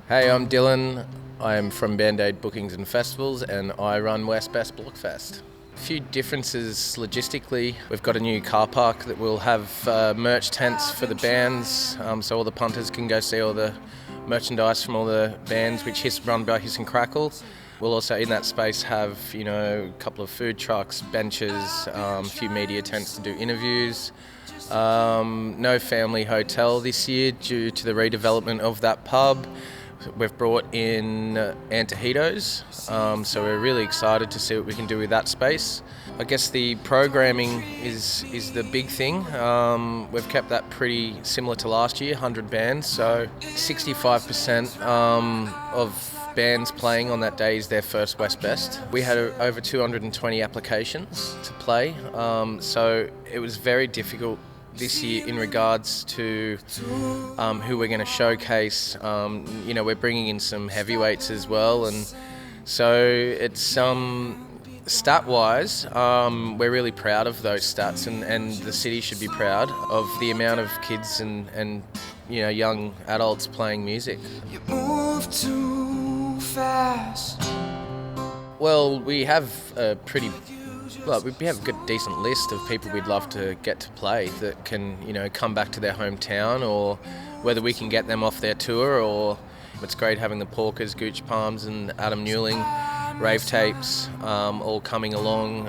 Hey, I'm Dylan. I'm from Bandaid Bookings and Festivals and I run West Best Bloc Fest. A few differences logistically. We've got a new car park that will have merch tents for the bands, so all the punters can go see all the merchandise from all the bands which run by Hiss and Crackle. We'll also in that space have, a couple of food trucks, benches, a few media tents to do interviews. No family hotel this year due to the redevelopment of that pub. We've brought in antojitos, so we're really excited to see what we can do with that space. I guess the programming is the big thing. We've kept that pretty similar to last year, 100 bands, so 65% of bands playing on that day is their first West Best. We had over 220 applications to play, so it was very difficult this year in regards to who we're going to showcase. We're bringing in some heavyweights as well, and so it's stat-wise, we're really proud of those stats, and the city should be proud of the amount of kids and young adults playing music. You move too fast. Well, we have we have a good, decent list of people we'd love to get to play that can, come back to their hometown, or whether we can get them off their tour, or it's great having the Porkers, Gooch Palms and Adam Newling, Rave Tapes, all coming along,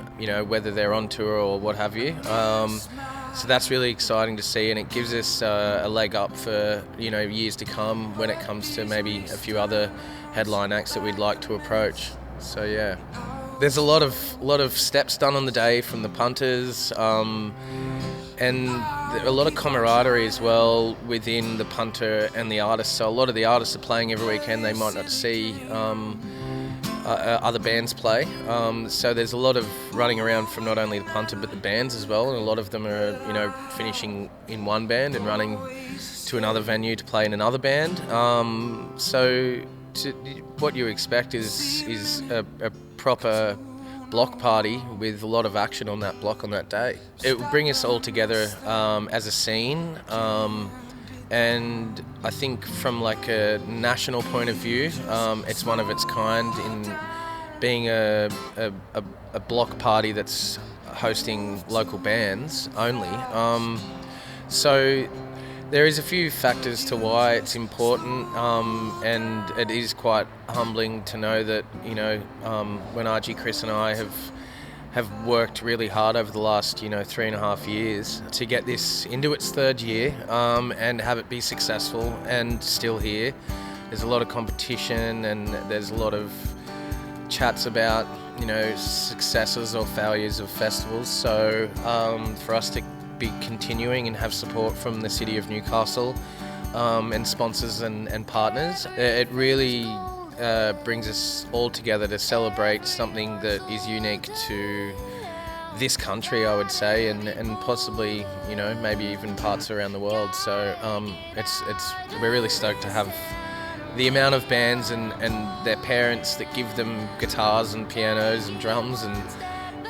whether they're on tour or what have you. So that's really exciting to see, and it gives us a leg up for, years to come when it comes to maybe a few other headline acts that we'd like to approach. So yeah. There's a lot of steps done on the day from the punters, and a lot of camaraderie as well within the punter and the artists. So a lot of the artists are playing every weekend. They might not see other bands play. So there's a lot of running around from not only the punter but the bands as well. And a lot of them are finishing in one band and running to another venue to play in another band. What you expect is a proper block party with a lot of action on that block on that day. It will bring us all together as a scene, and I think from like a national point of view, it's one of its kind in being a block party that's hosting local bands only. So there is a few factors to why it's important, and it is quite humbling to know that, Wanagi, Chris and I have worked really hard over the last, 3.5 years to get this into its third year, and have it be successful and still here. There's a lot of competition and there's a lot of chats about, successes or failures of festivals. So for us to be continuing and have support from the City of Newcastle and sponsors and partners, it really brings us all together to celebrate something that is unique to this country, I would say, and possibly, maybe even parts around the world. So we're really stoked to have the amount of bands and their parents that give them guitars and pianos and drums, and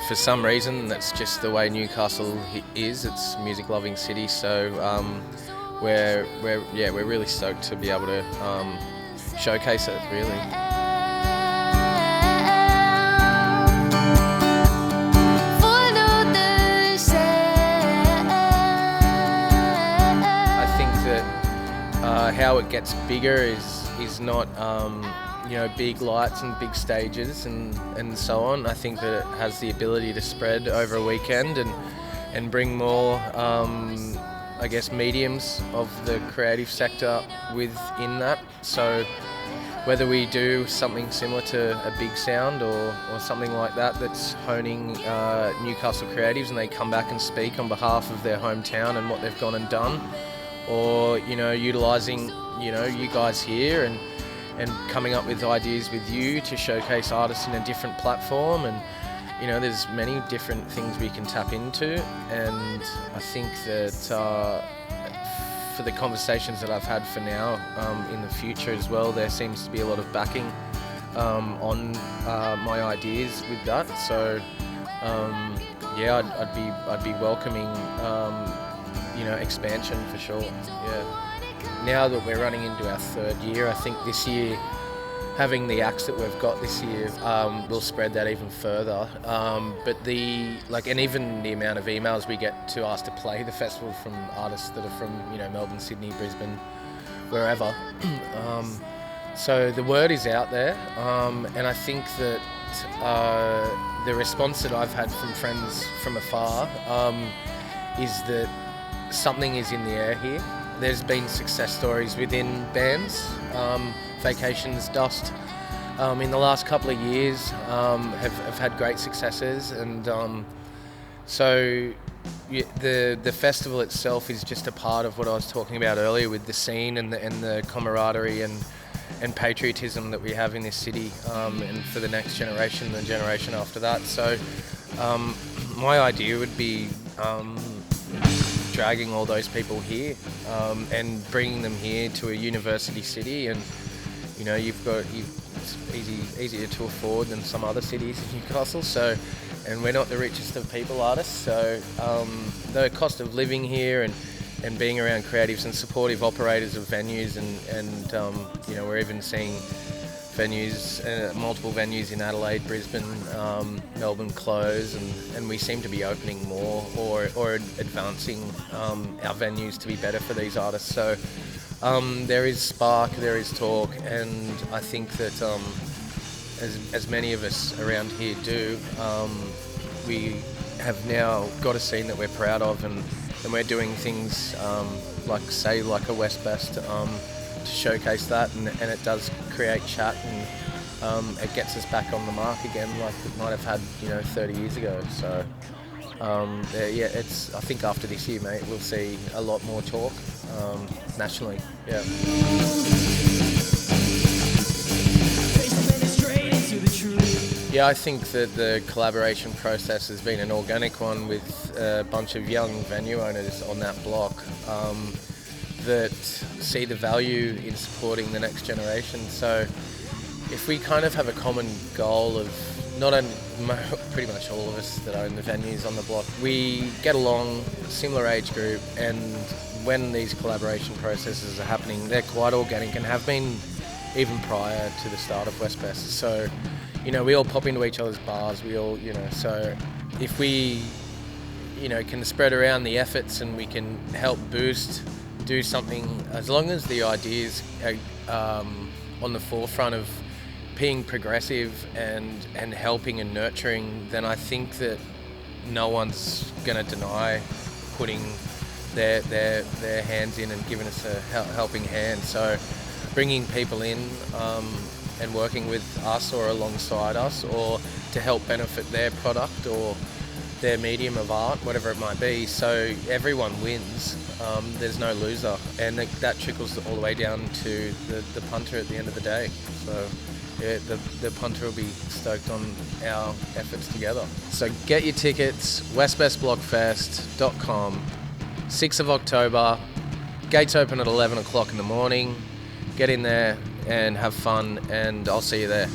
for some reason that's just the way Newcastle is. It's a music-loving city, so we're really stoked to be able to showcase it, really. I think that how it gets bigger is not big lights and big stages and so on. I think that it has the ability to spread over a weekend and bring more mediums of the creative sector within that. So whether we do something similar to a big sound or something like that that's honing Newcastle creatives, and they come back and speak on behalf of their hometown and what they've gone and done, or utilising you guys here and coming up with ideas with you to showcase artists in a different platform. And there's many different things we can tap into, and I think that for the conversations that I've had for now, in the future as well, there seems to be a lot of backing on my ideas with that. So I'd be welcoming expansion for sure. Yeah. now that we're running into our third year, I think this year, having the acts that we've got this year, will spread that even further. But and even the amount of emails we get to ask to play the festival from artists that are from, Melbourne, Sydney, Brisbane, wherever. So the word is out there, and I think that the response that I've had from friends from afar is that something is in the air here. There's been success stories within bands. Vacations, Dust, in the last couple of years have had great successes, and the festival itself is just a part of what I was talking about earlier with the scene and the camaraderie and patriotism that we have in this city, and for the next generation, the generation after that. So my idea would be dragging all those people here and bringing them here to a university city, and it's easier to afford than some other cities in Newcastle. So, and we're not the richest of people artists, so the cost of living here and being around creatives and supportive operators of venues, and we're even seeing venues, multiple venues in Adelaide, Brisbane, Melbourne close, and we seem to be opening more or advancing our venues to be better for these artists. So there is spark, there is talk, and I think that as many of us around here do, we have now got a scene that we're proud of, and we're doing things like a West Fest to showcase that, and it does create chat, and it gets us back on the mark again like it might have had 30 years ago. So I think after this year, mate, we'll see a lot more talk nationally. Yeah. Yeah, I think that the collaboration process has been an organic one with a bunch of young venue owners on that block that see the value in supporting the next generation. So if we kind of have a common goal of not only pretty much all of us that own the venues on the block, we get along, similar age group, and when these collaboration processes are happening, they're quite organic and have been even prior to the start of West Fest. So, we all pop into each other's bars, we all, so if we, can spread around the efforts and we can help do something, as long as the ideas are on the forefront of being progressive and helping and nurturing, then I think that no one's going to deny putting their hands in and giving us a helping hand. So bringing people in and working with us or alongside us, or to help benefit their product or their medium of art, whatever it might be, so everyone wins. There's no loser, and that trickles all the way down to the punter at the end of the day. So yeah, the punter will be stoked on our efforts together. So get your tickets, westbestblockfest.com, 6th of October, gates open at 11 o'clock in the morning. Get in there and have fun, and I'll see you there.